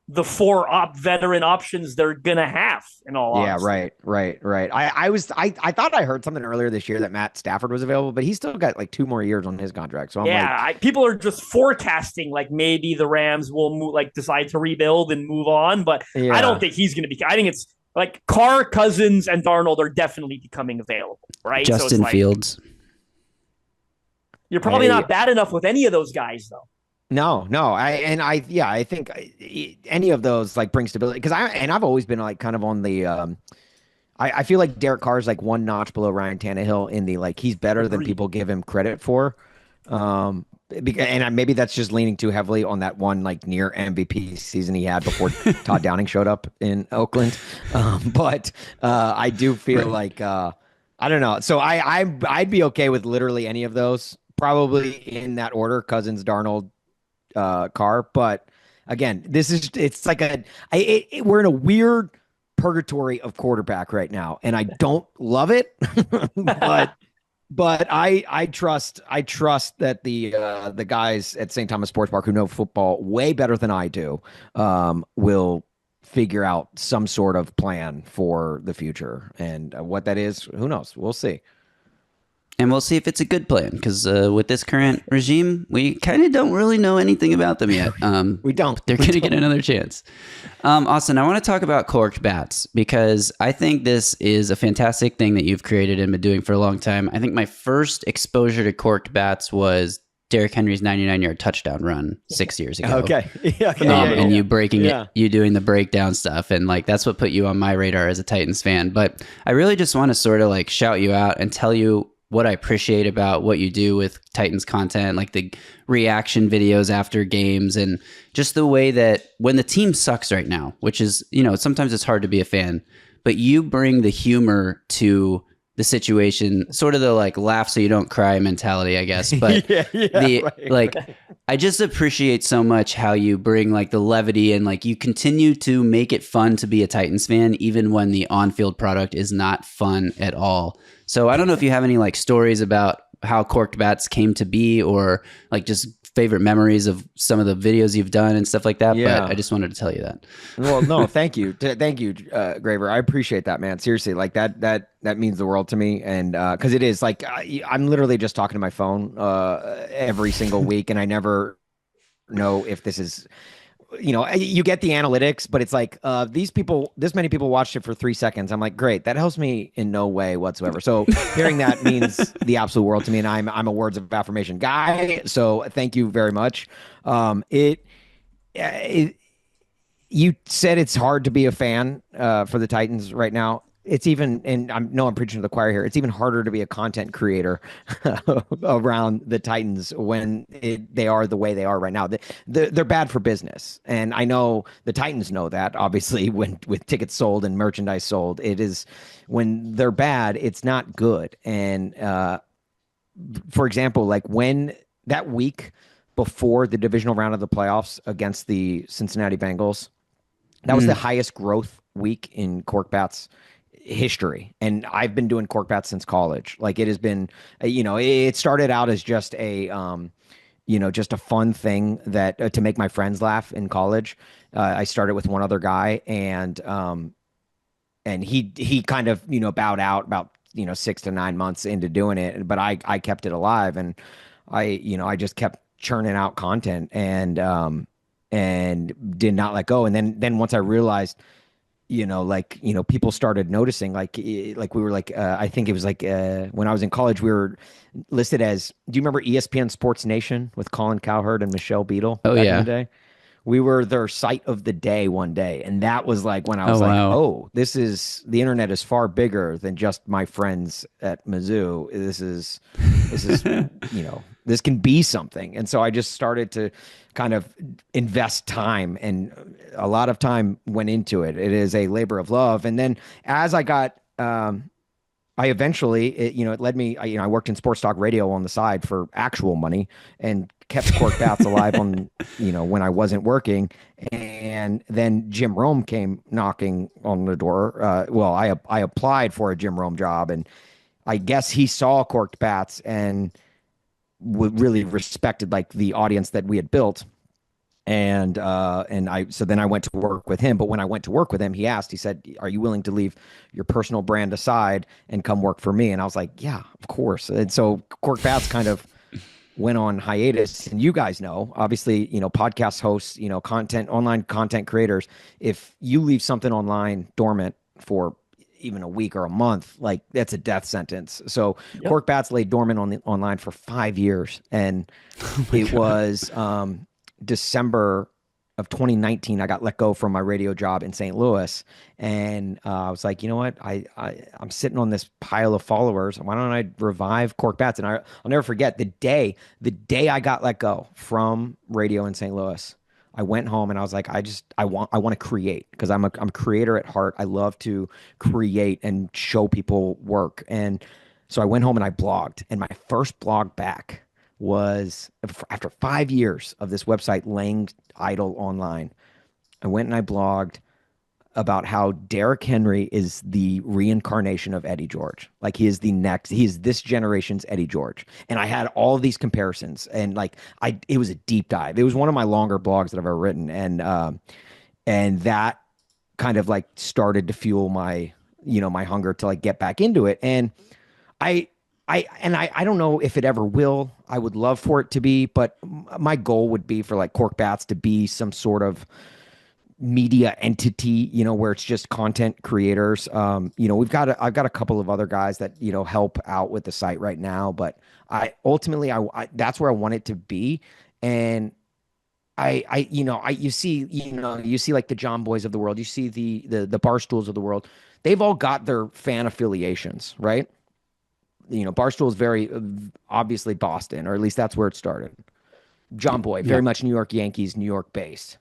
the 4 veteran options they're gonna have in all honesty. Right. I thought I heard something earlier this year that Matt Stafford was available, but he's still got like 2 more years on his contract. So I'm people are just forecasting like maybe the Rams will decide to rebuild and move on, but I don't think he's gonna be. I think it's like Carr, Cousins, and Darnold are definitely becoming available, right? Justin so it's like, Fields. You're probably not bad enough with any of those guys, though. No. I think any of those like bring stability because I've always been like kind of on the I feel like Derek Carr is like 1 notch below Ryan Tannehill in the like he's better than people give him credit for. And maybe that's just leaning too heavily on that one like near MVP season he had before Todd Downing showed up in Oakland. But I do feel like I don't know. So I'd be okay with literally any of those. Probably in that order, Cousins, Darnold, Carr. But again, it's like we're in a weird purgatory of quarterback right now, and I don't love it. but I trust that the guys at St. Thomas Sports Park who know football way better than I do will figure out some sort of plan for the future, and what that is, who knows? We'll see. And we'll see if it's a good plan, because with this current regime, we kind of don't really know anything about them yet. We don't. They're going to get another chance. Austin, I want to talk about Korked Bats, because I think this is a fantastic thing that you've created and been doing for a long time. I think my first exposure to Korked Bats was Derrick Henry's 99-yard touchdown run 6 years ago. Okay. And you breaking it, you doing the breakdown stuff. And like, that's what put you on my radar as a Titans fan. But I really just want to sort of like shout you out and tell you what I appreciate about what you do with Titans content, like the reaction videos after games, and just the way that when the team sucks right now, which is, sometimes it's hard to be a fan, but you bring the humor to the situation, sort of the like laugh so you don't cry mentality, I guess. But I just appreciate so much how you bring like the levity, and like you continue to make it fun to be a Titans fan, even when the on-field product is not fun at all. So I don't know if you have any like stories about how Korked Bats came to be, or like just favorite memories of some of the videos you've done and stuff like that. Yeah. But I just wanted to tell you that. Well, no, thank you. Thank you, Graver. I appreciate that, man. Seriously, like that means the world to me. And because it is like I'm literally just talking to my phone every single week, and I never know if this is, you get the analytics, but it's like this many people watched it for 3 seconds. I'm like, great, that helps me in no way whatsoever. So hearing that means the absolute world to me, and I'm a words of affirmation guy. So thank you very much. It You said it's hard to be a fan for the Titans right now. It's even, and I'm preaching to the choir here. It's even harder to be a content creator around the Titans when they are the way they are right now. They're bad for business, and I know the Titans know that. Obviously, when with tickets sold and merchandise sold, it is when they're bad, it's not good. And for example, like when that week before the divisional round of the playoffs against the Cincinnati Bengals, that was the highest growth week in Korked Bats history. And I've been doing Korked Bats since college. Like it has been, it started out as just just a fun thing that to make my friends laugh in college. I started with one other guy, and he kind of, bowed out about, 6 to 9 months into doing it. But I kept it alive, and I just kept churning out content, and did not let go. And then once I realized, people started noticing, like we were like, I think it was like when I was in college, we were listed as, do you remember ESPN Sports Nation with Colin Cowherd and Michelle Beadle Oh, back yeah. in the day? We were their site of the day one day. And that was like when I was wow. the internet is far bigger than just my friends at Mizzou. This is, this can be something. And so I just started to kind of invest time, and a lot of time went into it. It is a labor of love. And then as I got, I eventually, it led me, I worked in sports talk radio on the side for actual money, and kept Korked Bats alive on, when I wasn't working. And then Jim Rome came knocking on the door. I applied for a Jim Rome job, and I guess he saw Korked Bats and really respected like the audience that we had built. So then I went to work with him. But when I went to work with him, he said, are you willing to leave your personal brand aside and come work for me? And I was like, yeah, of course. And so Korked Bats kind of went on hiatus. And you guys know, obviously, podcast hosts, online content creators, if you leave something online dormant for even a week or a month, like that's a death sentence. So Korked Bats lay dormant online for 5 years. And it was December of 2019, I got let go from my radio job in St. Louis. And I was like, you know what? I'm sitting on this pile of followers. Why don't I revive Korked Bats? And I'll never forget the day I got let go from radio in St. Louis. I went home and I was like, I want to create, because I'm a creator at heart. I love to create and show people work. And so I went home and I blogged, and my first blog back was after 5 years of this website laying idle online. I went and I blogged about how Derrick Henry is the reincarnation of Eddie George. Like he is this generation's Eddie George. And I had all of these comparisons, and like it was a deep dive. It was one of my longer blogs that I've ever written. And that kind of like started to fuel my, my hunger to like get back into it. And I don't know if it ever will. I would love for it to be, but my goal would be for like Korked Bats to be some sort of media entity, where it's just content creators. I've got a couple of other guys that, help out with the site right now, but I ultimately, that's where I want it to be. And you see like the John Boys of the world, you see the Barstools of the world. They've all got their fan affiliations, right? Barstool is very obviously Boston, or at least that's where it started. John Boy, very much New York Yankees, New York based.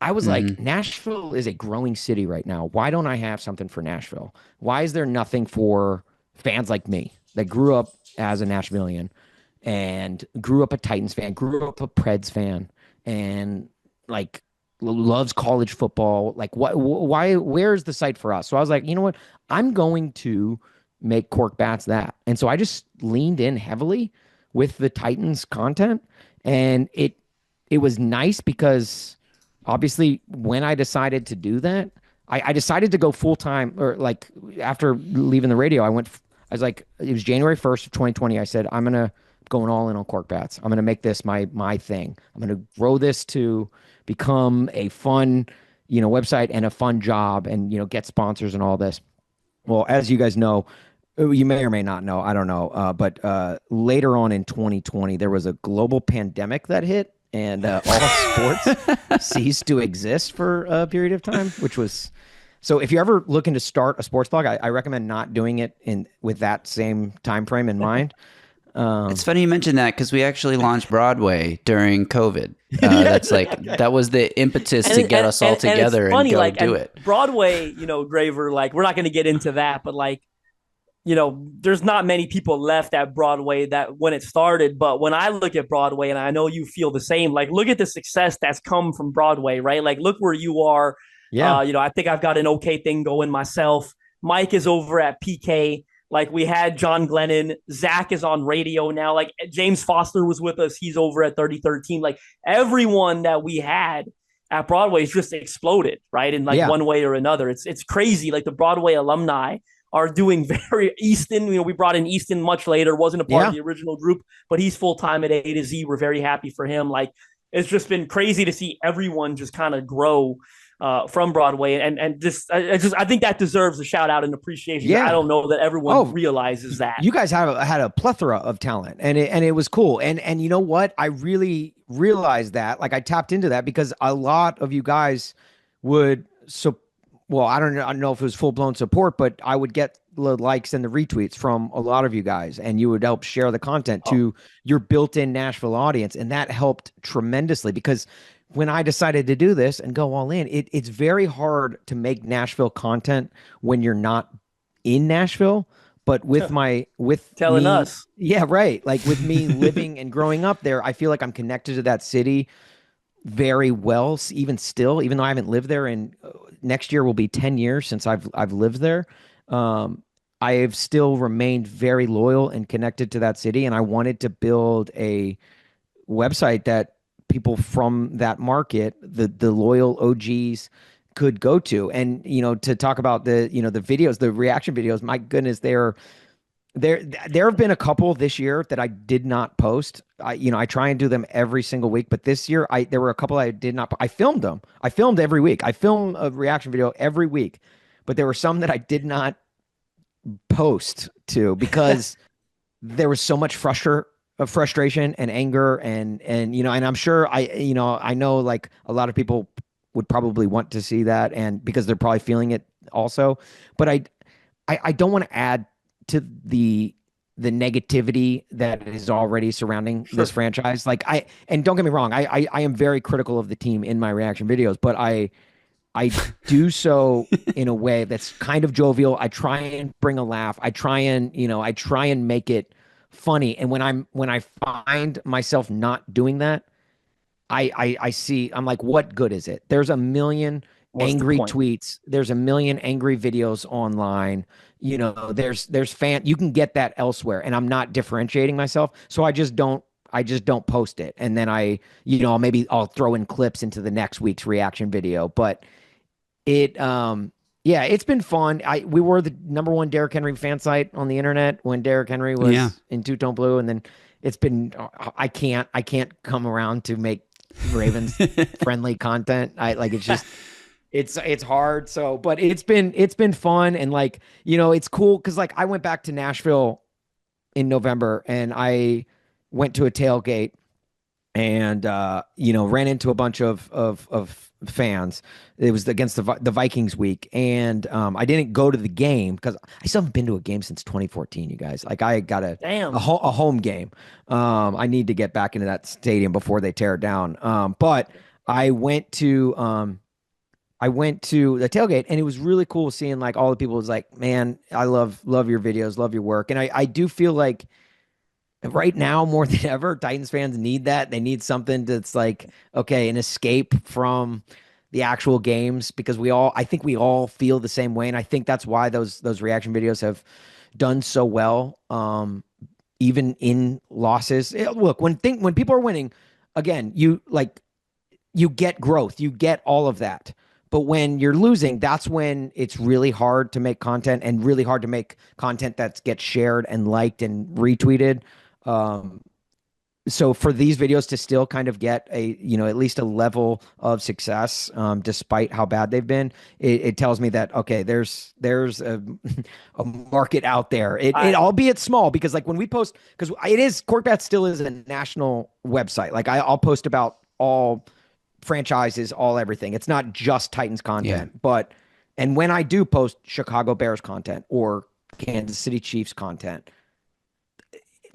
I was like, Nashville is a growing city right now. Why don't I have something for Nashville? Why is there nothing for fans like me that grew up as a Nashvilleian and grew up a Titans fan, grew up a Preds fan, and like loves college football? Like, where's the site for us? So I was like, you know what? I'm going to make Korked Bats that. And so I just leaned in heavily with the Titans content, and it was nice because obviously when I decided to do that, I decided to go full time, or like after leaving the radio, I was like, it was January 1st of 2020. I said, I'm going to going all in on Korked Bats. I'm going to make this my thing. I'm going to grow this to become a fun, website and a fun job, and get sponsors and all this. Well, as you guys know, you may or may not know, I don't know, but later on in 2020, there was a global pandemic that hit, and all sports ceased to exist for a period of time, which was. So if you're ever looking to start a sports blog, I recommend not doing it with that same time frame in mind. It's funny you mentioned that, because we actually launched Broadway during COVID. That was the impetus to get us all together and funny, go do it. Broadway, Graver, we're not going to get into that, but there's not many people left at Broadway that when it started. But when I look at Broadway, and I know you feel the same, look at the success that's come from Broadway, right? Look where you are. Yeah. I think I've got an okay thing going myself. Mike is over at PK. We had John Glennon. Zach is on radio now. James Foster was with us. He's over at 3013. Everyone that we had at Broadway has just exploded, right? In one way or another. It's crazy. The Broadway alumni are doing very Easton. We brought in Easton much later. Wasn't a part of the original group, but he's full-time at A to Z. We're very happy for him. It's just been crazy to see everyone just kind of grow from Broadway, and just I think that deserves a shout out and appreciation. Yeah. I don't know that everyone realizes that. You guys had a plethora of talent, and it was cool. And you know what? I really realized that. I tapped into that because a lot of you guys would I don't know if it was full blown support, but I would get the likes and the retweets from a lot of you guys, and you would help share the content to your built-in Nashville audience, and that helped tremendously because. When I decided to do this and go all in, it's very hard to make Nashville content when you're not in Nashville. But with telling us, yeah, right. With me living and growing up there, I feel like I'm connected to that city very well. Even though I haven't lived there, and next year will be 10 years since I've lived there. I have still remained very loyal and connected to that city, and I wanted to build a website that people from that market, the loyal OGs, could go to. And to talk about the the videos, the reaction videos, my goodness, there have been a couple this year that I did not post. I try and do them every single week, but this year there were a couple I did not. I filmed them. I filmed every week. I film a reaction video every week, but there were some that I did not post to because there was so much frustration and anger and and I'm sure I know a lot of people would probably want to see that, and because they're probably feeling it also, but I don't want to add to the negativity that is already surrounding this franchise. And don't get me wrong, I am very critical of the team in my reaction videos, but I do so in a way that's kind of jovial. I try and bring a laugh. I try and make it funny. And when I find myself not doing that, I see, I'm like, what good is it? There's a million angry tweets. There's a million angry videos online. There's you can get that elsewhere, and I'm not differentiating myself. So I just don't post it. And then maybe I'll throw in clips into the next week's reaction video, but yeah, it's been fun. We were the #1 Derrick Henry fan site on the internet when Derrick Henry was in two-tone blue, and then it's been. I can't come around to make Ravens friendly content. It's just it's hard. So, but it's been fun, and it's cool because I went back to Nashville in November, and I went to a tailgate, and ran into a bunch of fans. It was against the Vikings week, and I didn't go to the game because I still haven't been to a game since 2014. You guys, I got a home game. I need to get back into that stadium before they tear it down. But I went to the tailgate, and it was really cool seeing all the people. Was man, I love your videos, love your work, and I do feel like. Right now, more than ever, Titans fans need that. They need something that's an escape from the actual games, because I think we all feel the same way. And I think that's why those reaction videos have done so well, even in losses. Look, when people are winning, again, you get growth, you get all of that. But when you're losing, that's when it's really hard to make content, and really hard to make content that gets shared and liked and retweeted. so for these videos to still kind of get a, at least a level of success, despite how bad they've been, it tells me that, okay, there's a market out there. It albeit small, because like when we post, because it is, Korked Bats still is a national website. Like I'll post about all franchises, all everything. It's not just Titans content, but, and when I do post Chicago Bears content or Kansas City Chiefs content,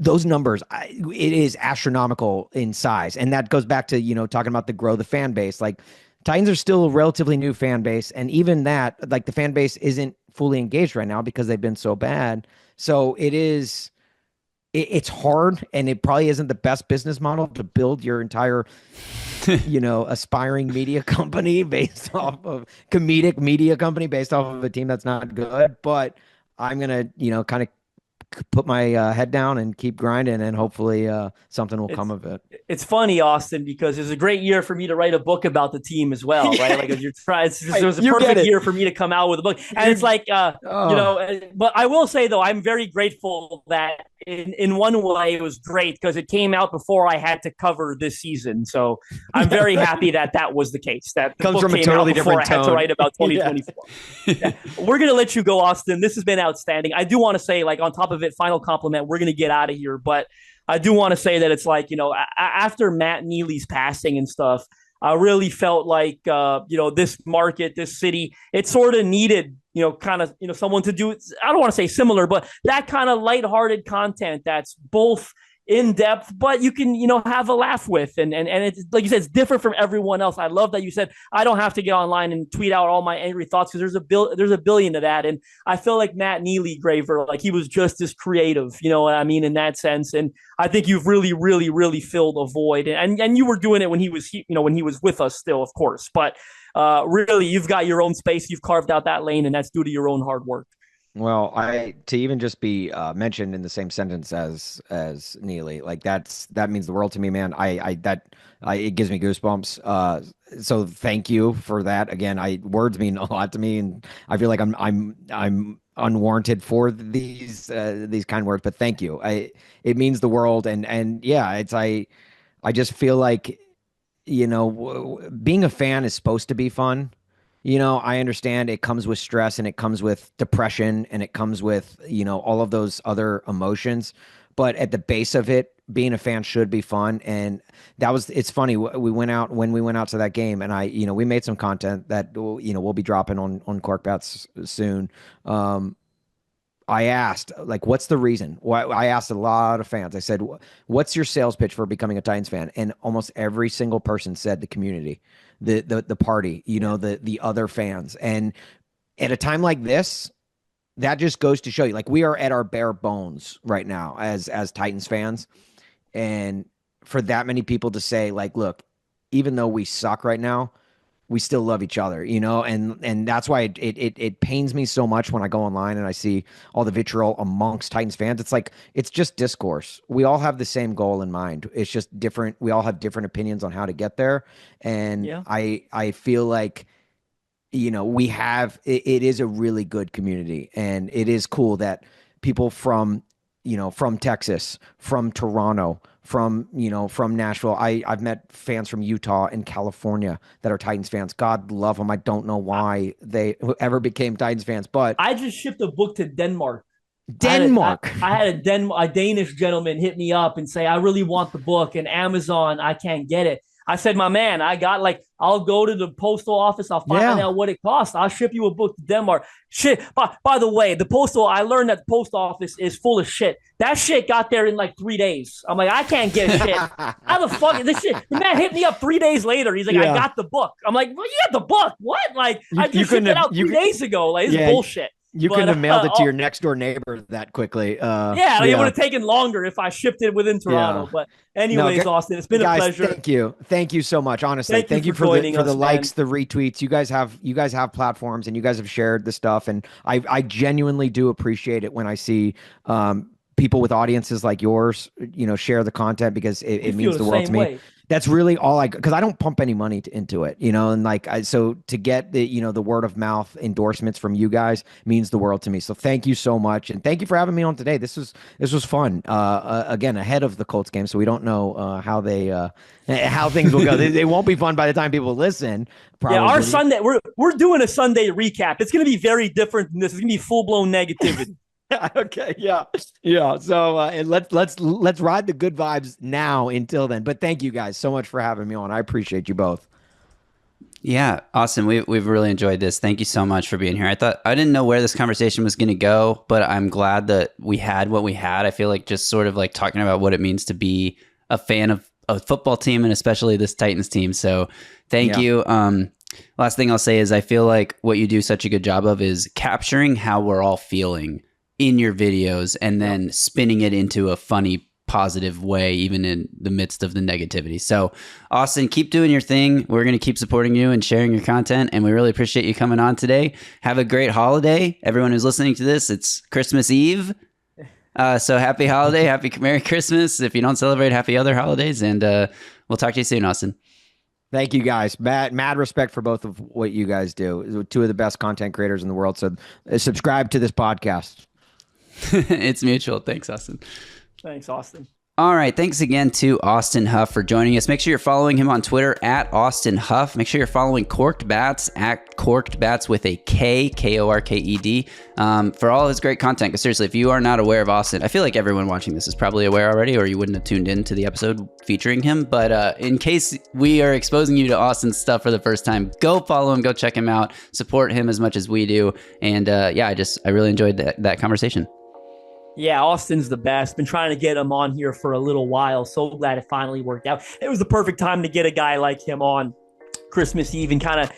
those numbers, it is astronomical in size. And that goes back to, talking about the grow the fan base. Like Titans are still a relatively new fan base. And even that, like the fan base isn't fully engaged right now because they've been so bad. So it's hard, and it probably isn't the best business model to build your entire, aspiring media company based off of comedic media company based off of a team that's not good. But I'm going to, kind of put my head down and keep grinding, and hopefully something will come of it. It's funny, Austin, because it was a great year for me to write a book about the team as well, right? Like it was a perfect year for me to come out with a book. And it's like, but I will say though, I'm very grateful that in one way it was great because it came out before I had to cover this season. So I'm very happy that was the case. That the comes book from a came totally out before different I had to tone. write about 2024. Yeah. We're going to let you go, Austin. This has been outstanding. I do want to say, like, on top of it, final compliment, we're going to get out of here. But I do want to say that it's like, after Matt Neely's passing and stuff, I really felt like, this market, this city, it sort of needed, kind of, someone to do, I don't want to say similar, but that kind of lighthearted content that's both in depth, but you can, have a laugh with. And it's like you said, it's different from everyone else. I love that you said, I don't have to get online and tweet out all my angry thoughts because there's a billion of that. And I feel like Matt Neely Graver, like he was just as creative, you know what I mean, in that sense. And I think you've really, really, really filled a void. And you were doing it when he was, when he was with us still, of course. But really, you've got your own space. You've carved out that lane, and that's due to your own hard work. Well, to even just be mentioned in the same sentence as Neely, like that means the world to me, man. It gives me goosebumps. So thank you for that. Again, words mean a lot to me, and I feel like I'm unwarranted for these kind words, but thank you. It means the world, and yeah, I just feel like, being a fan is supposed to be fun. I understand it comes with stress, and it comes with depression, and it comes with, all of those other emotions. But at the base of it, being a fan should be fun. And it's funny. When we went out to that game, and we made some content that, we'll be dropping on Korked Bats soon. I asked, like, what's the reason? I asked a lot of fans. I said, what's your sales pitch for becoming a Titans fan? And almost every single person said the community, the party, the other fans. And at a time like this, that just goes to show you, like, we are at our bare bones right now as Titans fans. And for that many people to say, like, look, even though we suck right now, we still love each other, and that's why it pains me so much when I go online and I see all the vitriol amongst Titans fans. It's like, it's just discourse. We all have the same goal in mind. It's just different. We all have different opinions on how to get there. And yeah. I feel like, we have, it is a really good community, and it is cool that people from Texas, from Toronto, from Nashville. I've met fans from Utah and California that are Titans fans. God love them. I don't know why they ever became Titans fans, but I just shipped a book to Denmark. I had a Danish gentleman hit me up and say, I really want the book, and Amazon, I can't get it. I said, my man, I'll go to the postal office. I'll find out what it costs. I'll ship you a book to Denmark. Shit. By the way, I learned that the post office is full of shit. That shit got there in like 3 days. I'm like, I can't get shit. How the fuck is this shit? The man hit me up 3 days later. He's like, I got the book. I'm like, well, you got the book. What? Like, I just shipped it out 3 days ago. Like, it's bullshit. You couldn't have mailed it to your next door neighbor that quickly. It would have taken longer if I shipped it within Toronto. Yeah. But anyways, Austin, it's been a pleasure. Thank you so much. Honestly, thank you for the likes, the retweets. You guys have platforms, and you guys have shared the stuff, and I genuinely do appreciate it when I see people with audiences like yours, share the content, because it means the world to me. Way. That's really all because I don't pump any money into it, and so to get the word of mouth endorsements from you guys means the world to me. So thank you so much. And thank you for having me on today. This was fun. Again, ahead of the Colts game. So we don't know how things will go. They won't be fun by the time people listen. Probably. Yeah. Our Sunday, we're doing a Sunday recap. It's going to be very different than this. It's going to be full blown negativity. Okay. Yeah. So and let's ride the good vibes now until then. But thank you guys so much for having me on. I appreciate you both. Yeah, Austin, we've really enjoyed this. Thank you so much for being here. I didn't know where this conversation was going to go, but I'm glad that we had what we had. I feel like just sort of like talking about what it means to be a fan of a football team, and especially this Titans team. So thank you. Last thing I'll say is I feel like what you do such a good job of is capturing how we're all feeling in your videos and then spinning it into a funny, positive way, even in the midst of the negativity. So Austin, keep doing your thing. We're going to keep supporting you and sharing your content, and we really appreciate you coming on today. Have a great holiday. Everyone who's listening to this, it's Christmas Eve. So happy holiday, Merry Christmas. If you don't celebrate, happy other holidays, and we'll talk to you soon, Austin. Thank you guys. Mad respect for both of what you guys do. Two of the best content creators in the world. So subscribe to this podcast. It's mutual. Thanks, Austin. Thanks, Austin. All right. Thanks again to Austin Huff for joining us. Make sure you're following him on Twitter at Austin Huff. Make sure you're following Korked Bats at Korked Bats with a K, Korked, for all his great content. Because seriously, if you are not aware of Austin, I feel like everyone watching this is probably aware already, or you wouldn't have tuned in to the episode featuring him. But in case we are exposing you to Austin's stuff for the first time, go follow him, go check him out, support him as much as we do. And I really enjoyed that conversation. Yeah, Austin's the best. Been trying to get him on here for a little while. So glad it finally worked out. It was the perfect time to get a guy like him on Christmas Eve and kind of,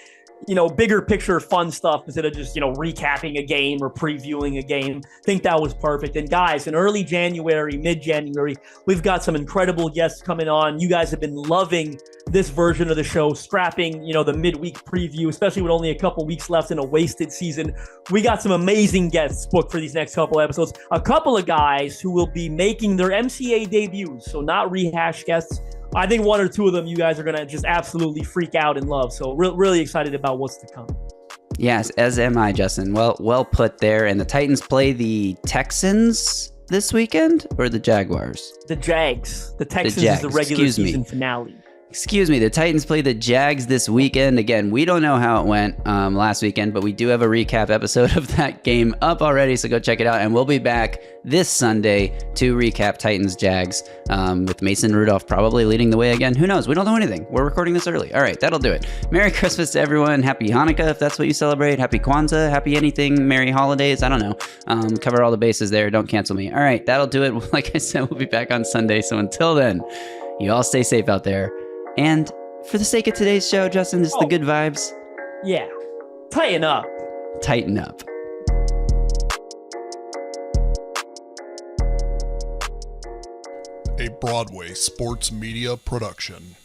bigger picture fun stuff instead of just, recapping a game or previewing a game. I think that was perfect. And guys, in early January, mid-January, we've got some incredible guests coming on. You guys have been loving this version of the show, scrapping, the midweek preview, especially with only a couple weeks left in a wasted season. We got some amazing guests booked for these next couple episodes. A couple of guys who will be making their MCA debuts, so not rehash guests. I think one or two of them you guys are going to just absolutely freak out and love. So really excited about what's to come. Yes, as am I, Justin. Well put there. And the Titans play the Texans this weekend, or the Jaguars? The Jags. The Texans is the regular season finale. Excuse me, the Titans play the Jags this weekend. Again, we don't know how it went last weekend, but we do have a recap episode of that game up already, so go check it out. And we'll be back this Sunday to recap Titans-Jags with Mason Rudolph probably leading the way again. Who knows? We don't know anything. We're recording this early. All right, that'll do it. Merry Christmas to everyone. Happy Hanukkah, if that's what you celebrate. Happy Kwanzaa. Happy anything. Merry holidays. I don't know. Cover all the bases there. Don't cancel me. All right, that'll do it. Like I said, we'll be back on Sunday. So until then, you all stay safe out there. And for the sake of today's show, Justin, just the good vibes. Yeah. Tighten up. Tighten up. A Broadway sports media production.